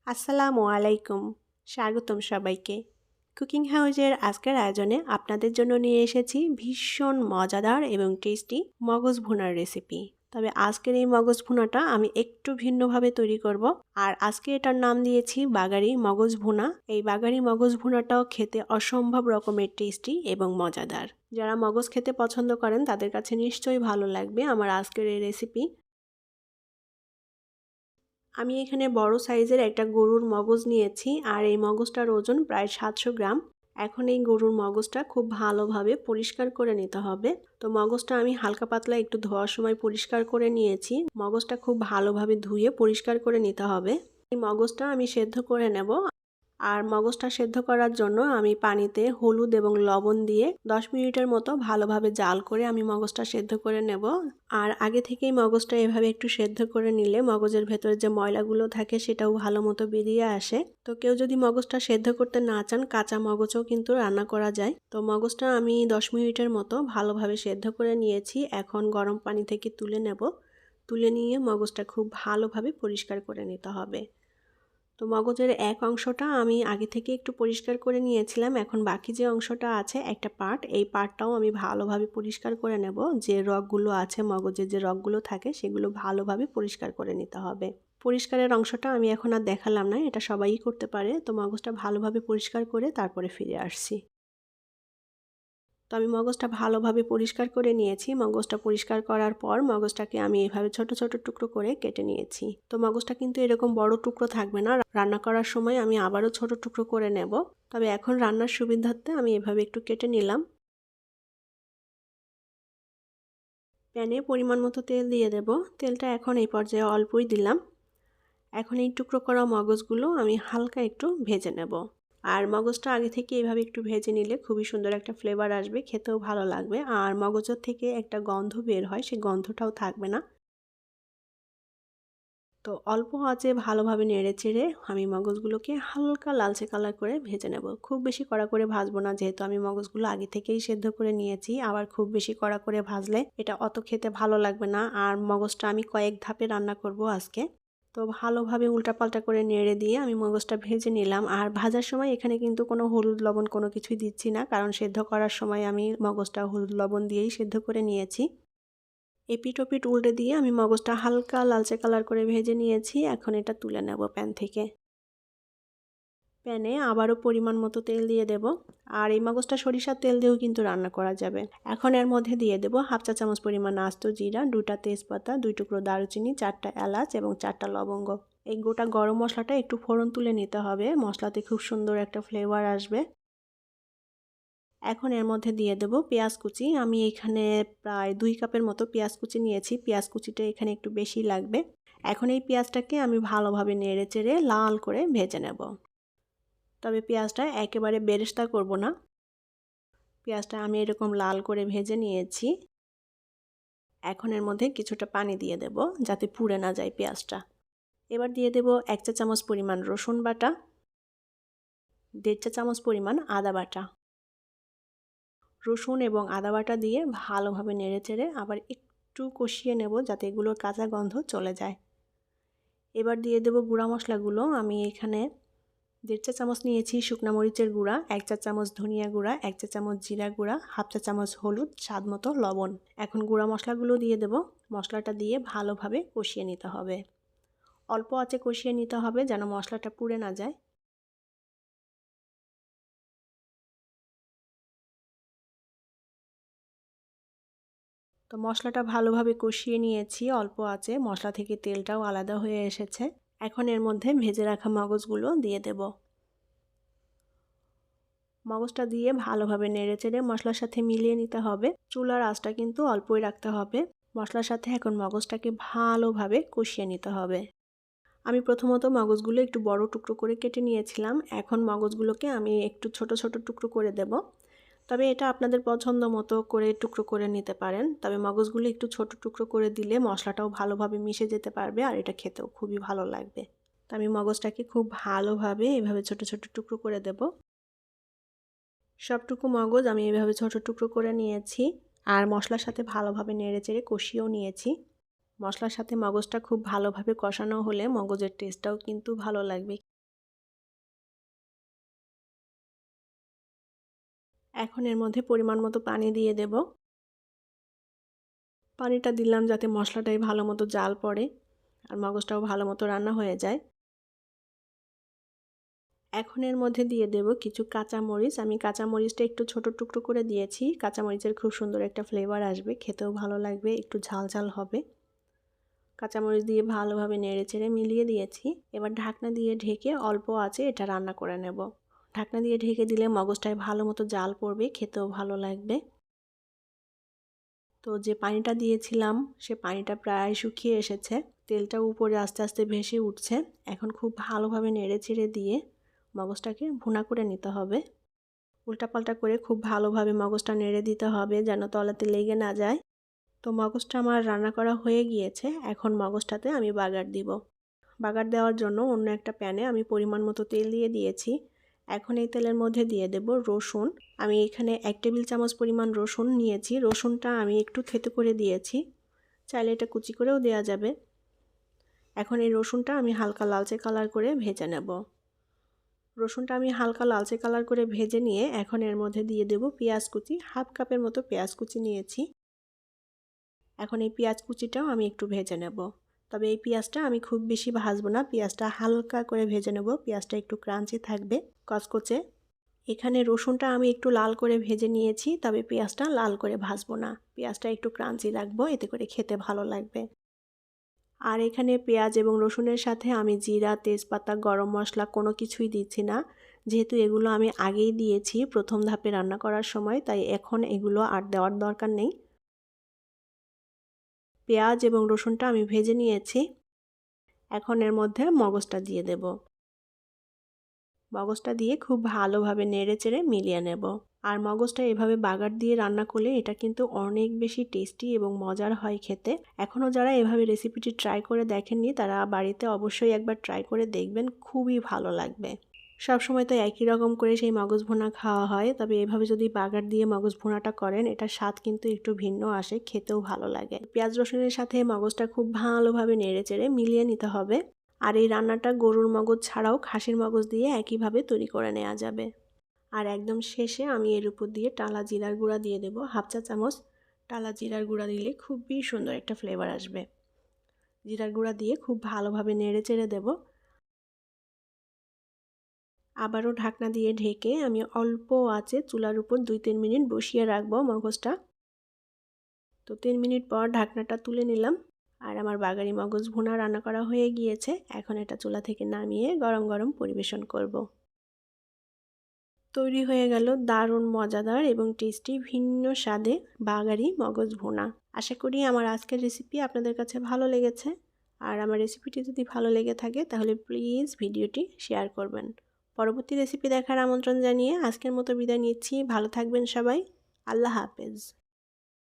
আসসালামু আলাইকুম, স্বাগতম সবাইকে। কুকিং হাউজের আজকের আয়োজনে আপনাদের জন্য নিয়ে এসেছি ভীষণ মজাদার এবং টেস্টি মগজ ভুনার রেসিপি। তবে আজকের এই মগজ ভুনাটা আমি একটু ভিন্নভাবে তৈরি করব। আর আজকে এটার নাম দিয়েছি বাগারি মগজ ভুনা। এই বাগারি মগজ ভুনাটাও খেতে অসম্ভব রকমের টেস্টি এবং মজাদার। যারা মগজ খেতে পছন্দ করেন তাদের কাছে নিশ্চয়ই ভালো লাগবে আমার আজকের এই রেসিপি। আমি এখানে বড় সাইজের একটা গরুর মগজ নিয়েছি আর এই মগজটার ওজন প্রায় 700 গ্রাম। এখন এই গরুর মগজটা খুব ভালোভাবে পরিষ্কার করে নিতে হবে। তো মগজটা আমি হালকা পাতলা একটু ধোয়ার সময় পরিষ্কার করে নিয়েছি। মগজটা খুব ভালোভাবে ধুয়ে পরিষ্কার করে নিতে হবে। এই মগজটা আমি সেদ্ধ করে নেব। আর মগজটা সেদ্ধ করার জন্য আমি পানিতে হলুদ এবং লবণ দিয়ে 10 মিনিটের মতো ভালোভাবে জাল করে আমি মগজটা সেদ্ধ করে নেব। আর আগে থেকেই মগজটা এভাবে একটু সেদ্ধ করে নিলে মগজের ভেতরে যে ময়লাগুলো থাকে সেটাও ভালো মতো বেরিয়ে আসে। তো কেউ যদি মগজটা সেদ্ধ করতে না চান, কাঁচা মগজও কিন্তু রান্না করা যায়। তো মগজটা আমি 10 মিনিটের মতো ভালোভাবে সেদ্ধ করে নিয়েছি। এখন গরম পানি থেকে তুলে নেব। তুলে নিয়ে মগজটা খুব ভালোভাবে পরিষ্কার করে নিতে হবে। তো মগজের এক অংশটা আমি আগে থেকে একটু পরিষ্কার করে নিয়েছিলাম। এখন বাকি যে অংশটা আছে একটা পার্ট, এই পার্টটাও আমি ভালোভাবে পরিষ্কার করে নেব। যে রগগুলো আছে, মগজের যে রগগুলো থাকে সেগুলো ভালোভাবে পরিষ্কার করে নিতে হবে। পরিষ্কারের অংশটা আমি এখন আর দেখালাম না, এটা সবাই করতে পারে। তো মগজটা ভালোভাবে পরিষ্কার করে তারপরে ফিরে আসছি। তো আমি মগজটা ভালোভাবে পরিষ্কার করে নিয়েছি। মগজটা পরিষ্কার করার পর মগজটাকে আমি এভাবে ছোট ছোট টুকরো করে কেটে নিয়েছি। তো মগজটা কিন্তু এরকম বড় টুকরো থাকবে না, রান্না করার সময় আমি আবারও ছোট টুকরো করে নেব। তবে এখন রান্নার সুবিধার্থে আমি এভাবে একটু কেটে নিলাম। প্যানে পরিমাণ মতো তেল দিয়ে দেব। তেলটা এখন এই পর্যায়ে অল্পই দিলাম। এখন এই টুকরো করা মগজগুলো আমি হালকা একটু ভেজে নেব। আর মগজটা আগে থেকে এইভাবে একটু ভেজে নিলে খুবই সুন্দর একটা ফ্লেভার আসবে, খেতেও ভালো লাগবে। আর মগজের থেকে একটা গন্ধ বের হয়, সেই গন্ধটাও থাকবে না। তো অল্প আঁচে ভালোভাবে নেড়ে চেড়ে আমি মগজগুলোকে হালকা লালচে কালার করে ভেজে নেব। খুব বেশি কড়া করে ভাজবো না, যেহেতু আমি মগজগুলো আগে থেকেই সেদ্ধ করে নিয়েছি। আবার খুব বেশি কড়া করে ভাজলে এটা অত খেতে ভালো লাগবে না। আর মগজটা আমি কয়েক ধাপে রান্না করব আজকে। তো ভালোভাবে উল্টাপাল্টা করে নেড়ে দিয়ে আমি মগজটা ভেজে নিলাম। আর ভাজার সময় এখানে কিন্তু কোনো হলুদ লবণ কোনো কিছুই দিচ্ছি না, কারণ সেদ্ধ করার সময় আমি মগজটা হলুদ লবণ দিয়েই সেদ্ধ করে নিয়েছি। এপিট ওপিট উল্টে দিয়ে আমি মগজটা হালকা লালচে কালার করে ভেজে নিয়েছি। এখন এটা তুলে নেব প্যান থেকে। প্যানে আবারও পরিমাণ মতো তেল দিয়ে দেব। আর এই মগজটা সরিষার তেল দিয়েও কিন্তু রান্না করা যাবে। এখন এর মধ্যে দিয়ে দেব হাফ চা চামচ পরিমাণ আস্ত জিরা, 2টা তেজপাতা, 2 টুকরো দারুচিনি, 4টা এলাচ এবং 4টা লবঙ্গ। এই গোটা গরম মশলাটা একটু ফোড়ন তুলে নিতে হবে, মশলাতে খুব সুন্দর একটা ফ্লেভার আসবে। এখন এর মধ্যে দিয়ে দেব পেঁয়াজ কুচি। আমি এখানে প্রায় 2 কাপের মতো পেঁয়াজ কুচি নিয়েছি। পেঁয়াজ কুচিটা এখানে একটু বেশি লাগবে। এখন এই পেঁয়াজটাকে আমি ভালোভাবে নেড়ে চেড়ে লাল করে ভেজে নেব। তবে পেঁয়াজটা একেবারে বেরেস্তা করব না। পেঁয়াজটা আমি এরকম লাল করে ভেজে নিয়েছি। এখন এর মধ্যে কিছুটা পানি দিয়ে দেব যাতে পুড়ে না যায় পেঁয়াজটা। এবার দিয়ে দেব 1 চা চামচ পরিমাণ রসুন বাটা, 1.5 চা চামচ পরিমাণ আদা বাটা। রসুন এবং আদা বাটা দিয়ে ভালোভাবে নেড়েচেড়ে আবার একটু কষিয়ে নেব যাতে এগুলোর কাঁচা গন্ধ চলে যায়। এবার দিয়ে দেব গুঁড়া মশলাগুলো। আমি এখানে 1.5 চা চামচ নিয়েছি শুকনা মরিচের গুঁড়া, 1 চা চামচ ধনিয়া গুঁড়া, 1 চা চামচ জিরা গুঁড়া, হাফ চা চামচ হলুদ, স্বাদ মতো লবণ। এখন গুঁড়া মশলাগুলো দিয়ে দেব। মশলাটা দিয়ে ভালোভাবে কষিয়ে নিতে হবে। অল্প আঁচে কষিয়ে নিতে হবে যেন মশলাটা পুড়ে না যায়। তো মশলাটা ভালোভাবে কষিয়ে নিয়েছি অল্প আঁচে, মশলা থেকে তেলটাও আলাদা হয়ে এসেছে। এখন এর মধ্যে ভেজে রাখা মগজগুলো দিয়ে দেব। মগজটা দিয়ে ভালোভাবে নেড়েচেড়ে মশলার সাথে মিলিয়ে নিতে হবে। চুলার আঁচটা কিন্তু অল্পই রাখতে হবে। মশলার সাথে এখন মগজটাকে ভালোভাবে কষিয়ে নিতে হবে। আমি প্রথমত মগজগুলো একটু বড় টুকরো করে কেটে নিয়েছিলাম। এখন মগজগুলোকে আমি একটু ছোট ছোট টুকরো করে দেব। তবে এটা আপনাদের পছন্দ মতো করে টুকরো করে নিতে পারেন। তবে মগজগুলো একটু ছোট টুকরো করে দিলে মশলাটাও ভালোভাবে মিশে যেতে পারবে আর এটা খেতেও খুবই ভালো লাগবে। তো আমি মগজটাকে খুব ভালোভাবে এভাবে ছোট ছোট টুকরো করে দেব। সবটুকু মগজ আমি এভাবে ছোট টুকরো করে নিয়েছি আর মশলার সাথে ভালোভাবে নেড়েচেড়ে কষিয়েও নিয়েছি। মশলার সাথে মগজটা খুব ভালোভাবে কষানো হলে মগজের টেস্টটাও কিন্তু ভালো লাগবে। এখন এর মধ্যে পরিমাণ মতো পানি দিয়ে দেব। পানিটা দিলাম যাতে মশলাটাই ভালো মতো জাল পড়ে আর মগজটাও ভালো মতো রান্না হয়ে যায়। এখন এর মধ্যে দিয়ে দেব কিছু কাঁচামরিচ। আমি কাঁচামরিচটা একটু ছোট টুকরো করে দিয়েছি। কাঁচামরিচের খুব সুন্দর একটা ফ্লেভার আসবে, খেতেও ভালো লাগবে, একটু ঝাল ঝাল হবে। কাঁচামরিচ দিয়ে ভালোভাবে নেড়েচেড়ে মিলিয়ে দিয়েছি। এবার ঢাকনা দিয়ে ঢেকে অল্প আঁচে এটা রান্না করে নেব। ঢাকনা দিয়ে ঢেকে দিলে মগজটায় ভালো মতো জাল পড়বে, খেতেও ভালো লাগবে। তো যে পানিটা দিয়েছিলাম সে পানিটা প্রায় শুকিয়ে এসেছে, তেলটা উপরে আস্তে আস্তে ভেসে উঠছে। এখন খুব ভালোভাবে নেড়েচেড়ে দিয়ে মগজটাকে ভুনা করে নিতে হবে। উল্টাপাল্টা করে খুব ভালোভাবে মগজটা নেড়ে দিতে হবে যেন তলাতে লেগে না যায়। তো মগজটা আমার রান্না করা হয়ে গিয়েছে। এখন মগজটাতে আমি বাগার দিব। বাগার দেওয়ার জন্য অন্য একটা প্যানে আমি পরিমাণ মতো তেল দিয়ে দিয়েছি। এখন এই তেলের মধ্যে দিয়ে দেব রসুন। আমি এখানে 1 টেবিল চামচ পরিমাণ রসুন নিয়েছি। রসুনটা আমি একটু থেতো করে দিয়েছি, চাইলে এটা কুচি করেও দেওয়া যাবে। এখন এই রসুনটা আমি হালকা লালচে কালার করে ভেজে নেব। রসুনটা আমি হালকা লালচে কালার করে ভেজে নিয়ে এখন এর মধ্যে দিয়ে দেব পেঁয়াজ কুচি। হাফ কাপের মতো পেঁয়াজ কুচি নিয়েছি। এখন এই পেঁয়াজ কুচিটাও আমি একটু ভেজে নেব। তবে এই পেঁয়াজটা আমি খুব বেশি ভাজবো না, পেঁয়াজটা হালকা করে ভেজে নেব। পেঁয়াজটা একটু ক্রাঞ্চি থাকবে, কচকচে। এখানে রসুনটা আমি একটু লাল করে ভেজে নিয়েছি, তবে পেঁয়াজটা লাল করে ভাজবো না। পেঁয়াজটা একটু ক্রাঞ্চি রাখবো, এতে করে খেতে ভালো লাগবে। আর এখানে পেঁয়াজ এবং রসুনের সাথে আমি জিরা, তেজপাতা, গরম মশলা কোনো কিছুই দিচ্ছি না। যেহেতু এগুলো আমি আগেই দিয়েছি প্রথম ধাপে রান্না করার সময়, তাই এখন এগুলো আর দেওয়ার দরকার নেই। পেঁয়াজ এবং রসুনটা আমি ভেজে নিয়েছি। এখন এর মধ্যে মগজটা দিয়ে দেব। মগজটা দিয়ে খুব ভালোভাবে নেড়েচেড়ে মিলিয়ে নেব। আর মগজটা এভাবে বাগার দিয়ে রান্না করলে এটা কিন্তু অনেক বেশি টেস্টি এবং মজার হয় খেতে। এখনও যারা এভাবে রেসিপিটি ট্রাই করে দেখেননি তারা বাড়িতে অবশ্যই একবার ট্রাই করে দেখবেন, খুবই ভালো লাগবে। সবসময় তো একই রকম করে সেই মগজ ভুনা খাওয়া হয়, তবে এভাবে যদি বাগার দিয়ে মগজ ভুনাটা করেন এটার স্বাদ কিন্তু একটু ভিন্ন আসে, খেতেও ভালো লাগে। পেঁয়াজ রসুনের সাথে মগজটা খুব ভালোভাবে নেড়েচেড়ে মিলিয়ে নিতে হবে। আর এই রান্নাটা গরুর মগজ ছাড়াও খাসির মগজ দিয়ে একইভাবে তৈরি করে নেওয়া যাবে। আর একদম শেষে আমি এর উপর দিয়ে টালা জিরার গুঁড়া দিয়ে দেব, হাফ চা চামচ। টালা জিরার গুঁড়া দিলে খুবই সুন্দর একটা ফ্লেভার আসবে। জিরার গুঁড়া দিয়ে খুব ভালোভাবে নেড়েচেড়ে দেব। আবারও ঢাকনা দিয়ে ঢেকে আমি অল্প আঁচে চুলার উপর 2-3 মিনিট বসিয়ে রাখবো মগজটা। তো 3 মিনিট পর ঢাকনাটা তুলে নিলাম আর আমার বাগারি মগজ ভুনা রান্না করা হয়ে গিয়েছে। এখন এটা চুলা থেকে নামিয়ে গরম গরম পরিবেশন করব। তৈরি হয়ে গেল দারুণ মজাদার এবং টেস্টি ভিন্ন স্বাদে বাগারি মগজ ভুনা। আশা করি আমার আজকের রেসিপি আপনাদের কাছে ভালো লেগেছে। আর আমার রেসিপিটি যদি ভালো লেগে থাকে তাহলে প্লিজ ভিডিওটি শেয়ার করবেন। পরবর্তী রেসিপি দেখার আমন্ত্রণ জানিয়ে আজকের মতো বিদায় নিচ্ছি। ভালো থাকবেন সবাই। আল্লাহ হাফেজ।